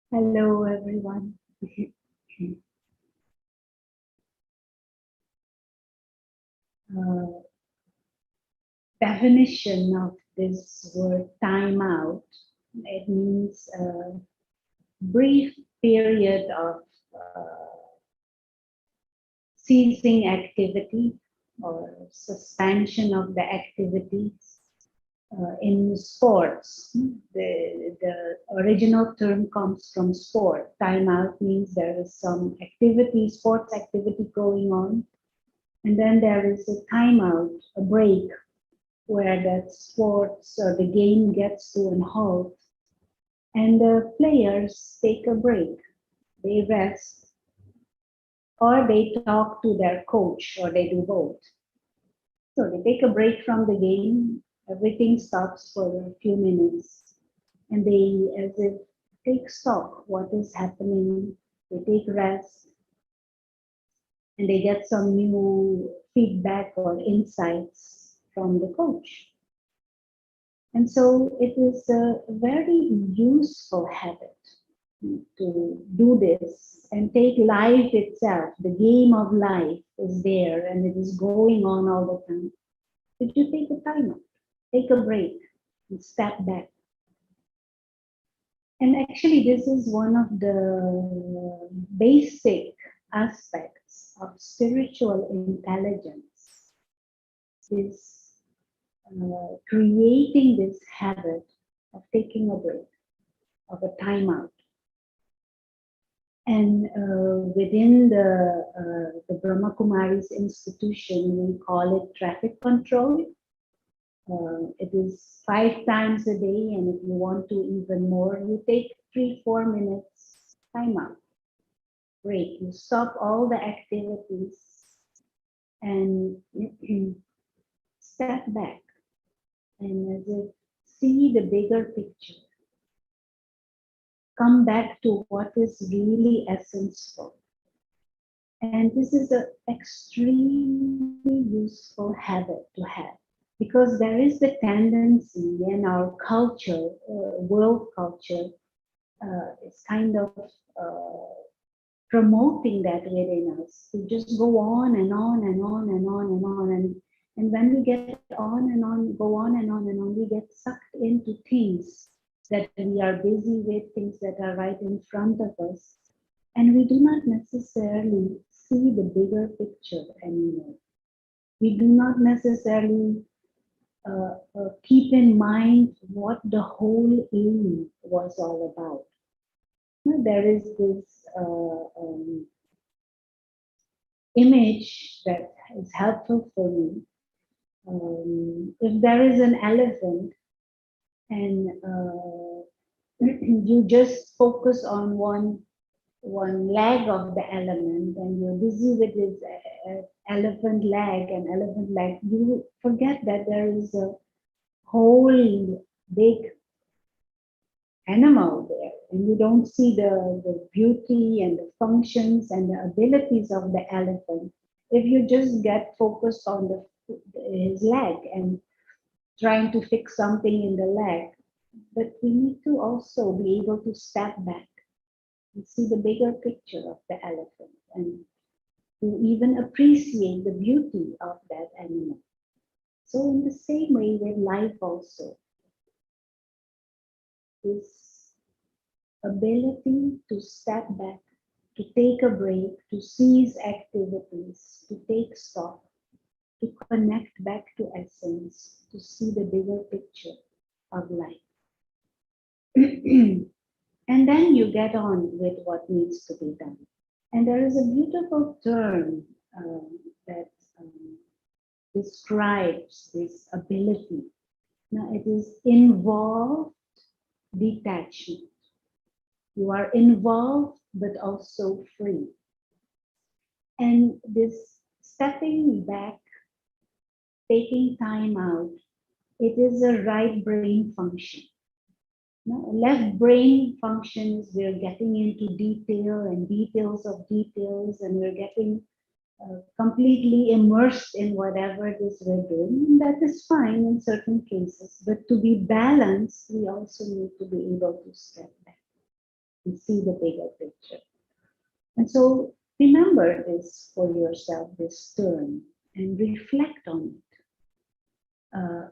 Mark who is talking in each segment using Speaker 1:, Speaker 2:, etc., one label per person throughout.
Speaker 1: Hello, everyone. uh, Definition of this word timeout. It means a brief period of ceasing activity or suspension of the activities in sports. The original term comes from sport. Timeout means there is some activity, sports activity going on, and then there is a timeout, a break, where that sports or the game gets to an halt and the players take a break. They rest or they talk to their coach or they do both. So they take a break from the game, everything stops for a few minutes and they as if take stock what is happening, they take rest and they get some new feedback or insights from the coach. And so it is a very useful habit to do this and take life itself. The game of life is there and it is going on all the time. But you take a time out, take a break, and step back. And actually, this is one of the basic aspects of spiritual intelligence. Is creating this habit of taking a break, of a timeout. And within the Brahma Kumaris institution, we call it traffic control. It is 5 times a day, and if you want to even more, you take 3-4 minutes timeout, break. You stop all the activities and step back and as if see the bigger picture. Come back to what is really essential. And this is an extremely useful habit to have because there is the tendency in our culture, world culture, is kind of uh, promoting that within us to just go on and on and on and on and on. And when we get on and on, go on and on and on, we get sucked into things that we are busy with, things that are right in front of us. And we do not necessarily see the bigger picture anymore. We do not necessarily keep in mind what the whole aim was all about. There is this image that is helpful for me. If there is an elephant and you just focus on one leg of the element and you're busy with this elephant leg, you forget that there is a whole big animal there and you don't see the beauty and the functions and the abilities of the elephant if you just get focused on his leg and trying to fix something in the leg. But we need to also be able to step back and see the bigger picture of the elephant and to even appreciate the beauty of that animal. So in the same way with life also, this ability to step back, to take a break, to cease activities, to take stock, to connect back to essence, to see the bigger picture of life. And then you get on with what needs to be done. And there is a beautiful term that describes this ability. Now, it is involved detachment. You are involved, but also free. And this stepping back, taking time out, it is a right brain function. No, left brain functions, we're getting into detail and details of details, and we're getting completely immersed in whatever it is we're doing. And that is fine in certain cases. But to be balanced, we also need to be able to step back. and see the bigger picture. And so remember this for yourself, this term, and reflect on it.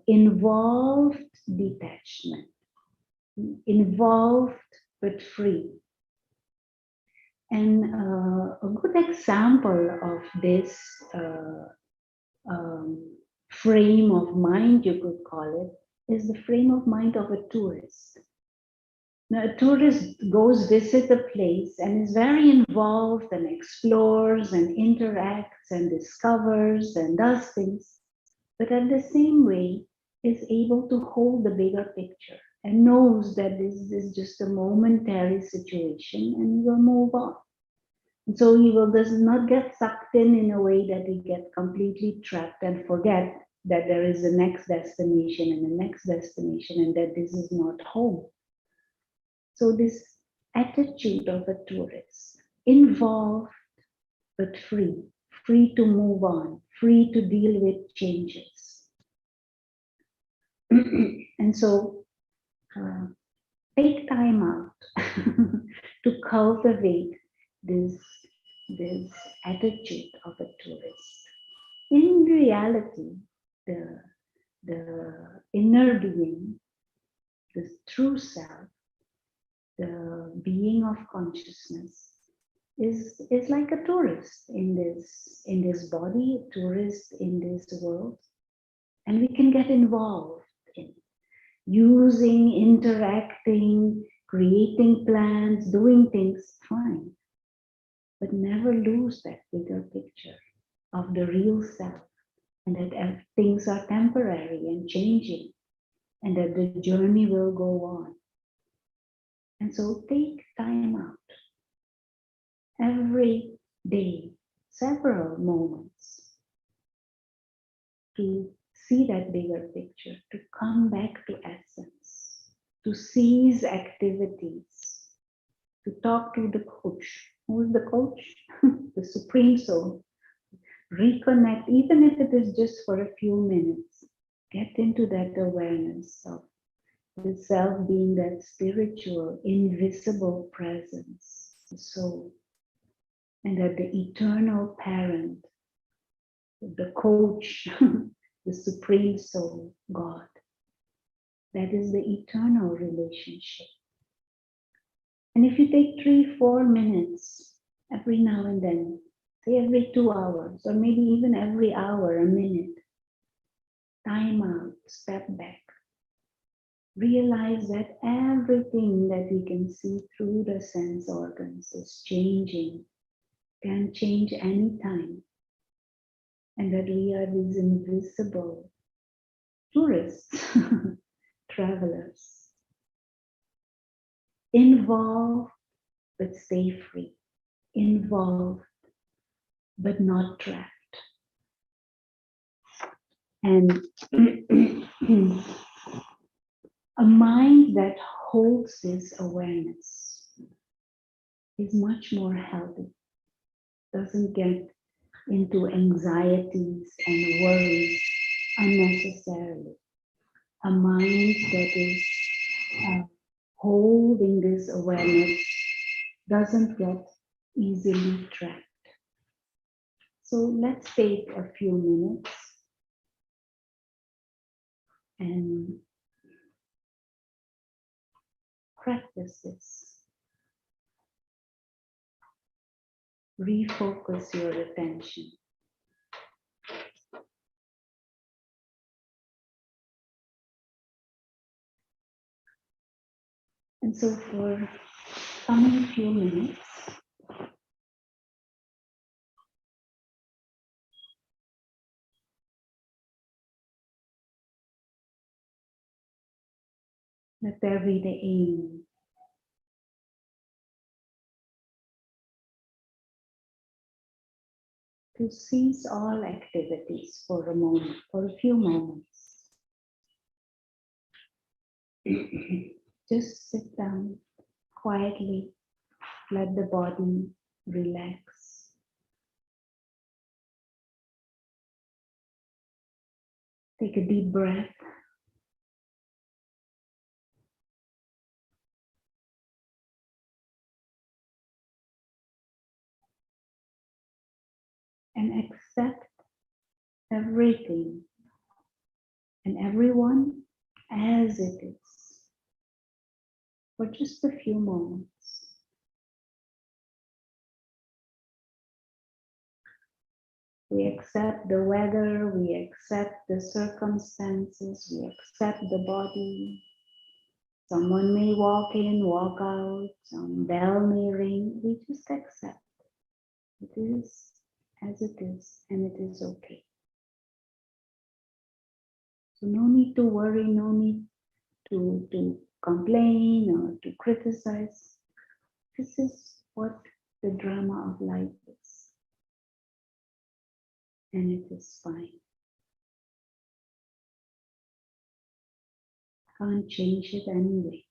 Speaker 1: Involved detachment, involved but free. And a good example of this frame of mind, you could call it, is the frame of mind of a tourist. Now, a tourist goes visit a place and is very involved and explores and interacts and discovers and does things, but at the same way is able to hold the bigger picture and knows that this is just a momentary situation and will move on. And so he does not get sucked in a way that he gets completely trapped and forget that there is a next destination and a next destination and that this is not home. So this attitude of a tourist, involved but free, free to move on, free to deal with changes. And so take time out to cultivate this attitude of a tourist. In reality, the inner being, the true self, the being of consciousness is like a tourist in this body, a tourist in this world, and we can get involved in using, interacting, creating plans, doing things, fine, but never lose that bigger picture of the real self, and that things are temporary and changing, and that the journey will go on. And so take time out every day, several moments, to see that bigger picture, to come back to essence, to seize activities, to talk to the coach. Who is the coach? The Supreme Soul. Reconnect, even if it is just for a few minutes. Get into that awareness of the self being that spiritual, invisible presence, the soul, and that the eternal parent, the coach, the Supreme Soul, God, that is the eternal relationship. And if you take 3-4 minutes every now and then, say every 2 hours, or maybe even every hour, a minute, time out, step back. Realize that everything that we can see through the sense organs is changing, can change anytime, and that we are these invisible tourists, travelers, involved but stay free, involved but not trapped. And a mind that holds this awareness is much more healthy, doesn't get into anxieties and worries unnecessarily. A mind that is holding this awareness doesn't get easily trapped. So let's take a few minutes and practice this. Refocus your attention. And so for coming few minutes, let there be the aim to cease all activities for a moment, for a few moments. Just sit down quietly, let the body relax. Take a deep breath. accept everything and everyone as it is for just a few moments. We accept the weather, we accept the circumstances, we accept the body. Someone may walk in, walk out, some bell may ring. We just accept. It is as it is, and it is okay. So no need to worry, no need to complain or to criticize. This is what the drama of life is. And it is fine. Can't change it anyway.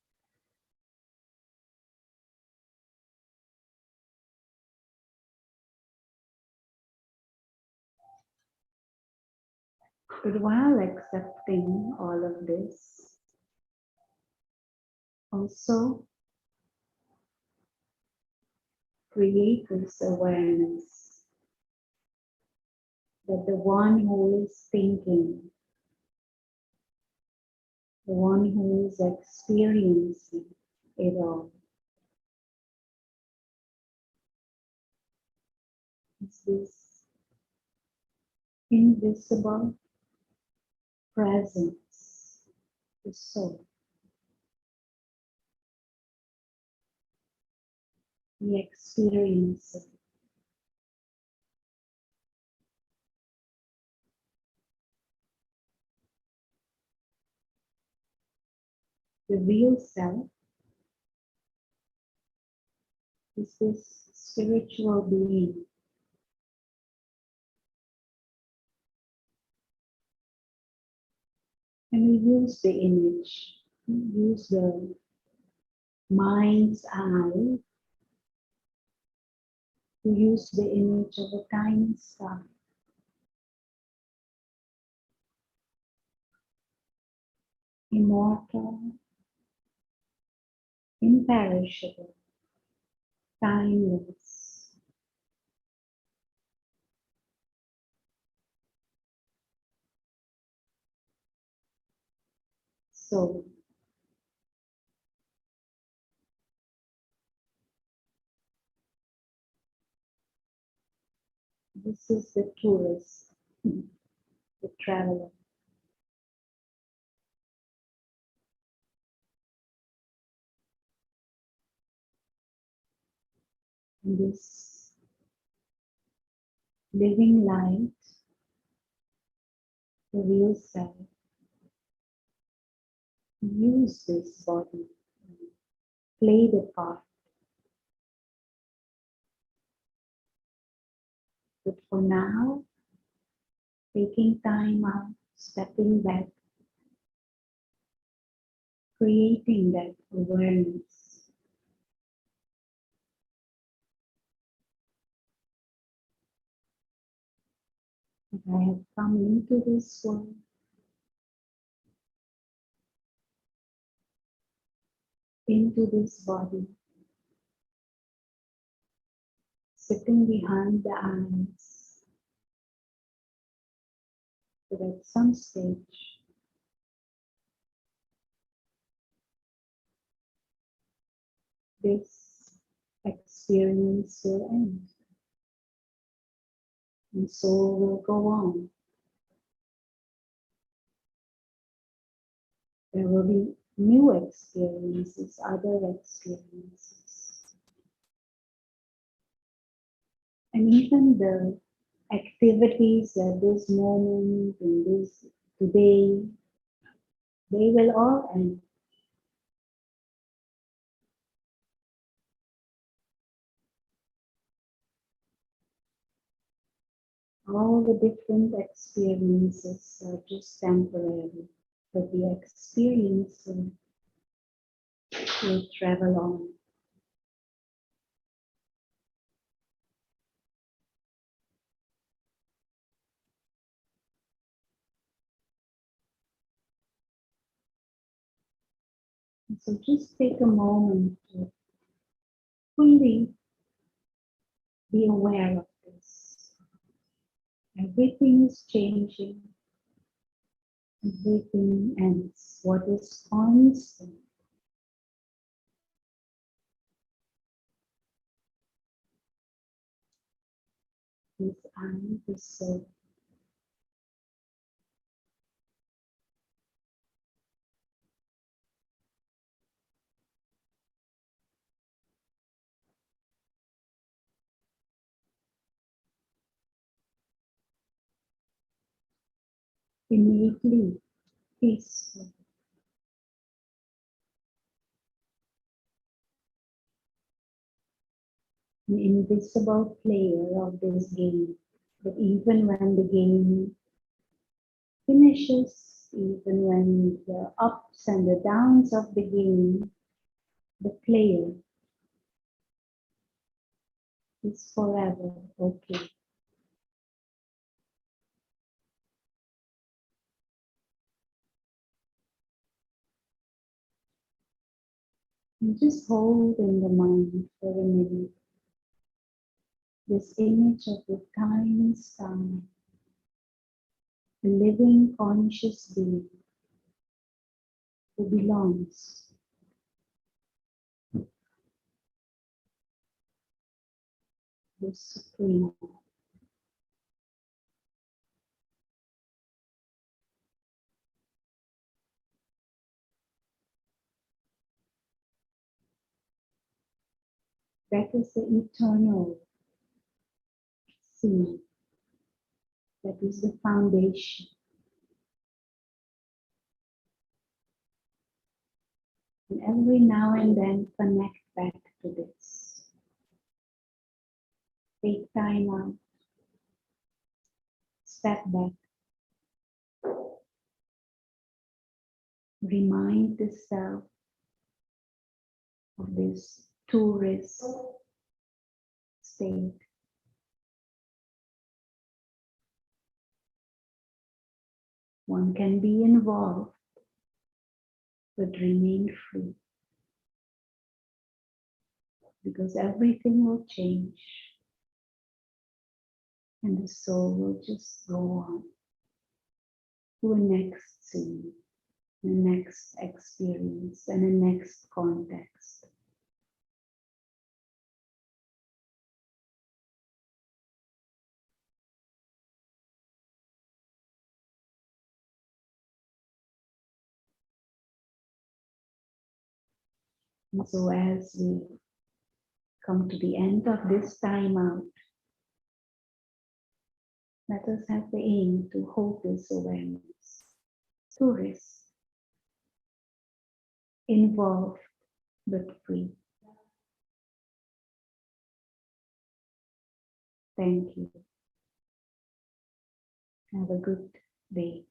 Speaker 1: But while accepting all of this, also create this awareness that the one who is thinking, the one who is experiencing it all, is this invisible presence, the soul. We experience it. The real self is this spiritual being. And we use the image, we use the mind's eye to use the image of a tiny star. Immortal, imperishable, timeless. So, this is the tourist, the traveler. And this living light, the real self, use this body, play the part. But for now, taking time out, stepping back, creating that awareness. That I have come into this world into this body, sitting behind the eyes, but at some stage, this experience will end, and soul will go on. There will be new experiences, other experiences. And even the activities at this moment, in this today, they will all end. All the different experiences are just temporary, but the experience will travel on. And so just take a moment to really be aware of this. Everything is changing. Everything ends. What is constant is I, the soul. Innately peaceful. An invisible player of this game. But even when the game finishes, even when the ups and the downs of the game, the player is forever okay. And just hold in the mind for a minute this image of the tiny star, a living conscious being who belongs to the Supreme. That is the eternal seed. That is the foundation. And every now and then connect back to this. Take time out. Step back. Remind the self of this tourist state. One can be involved, but remain free. Because everything will change. And the soul will just go on to a next scene, a next experience, and a next context. And so as we come to the end of this time out, let us have the aim to hold this awareness. Tourist, involved but free. Thank you. Have a good day.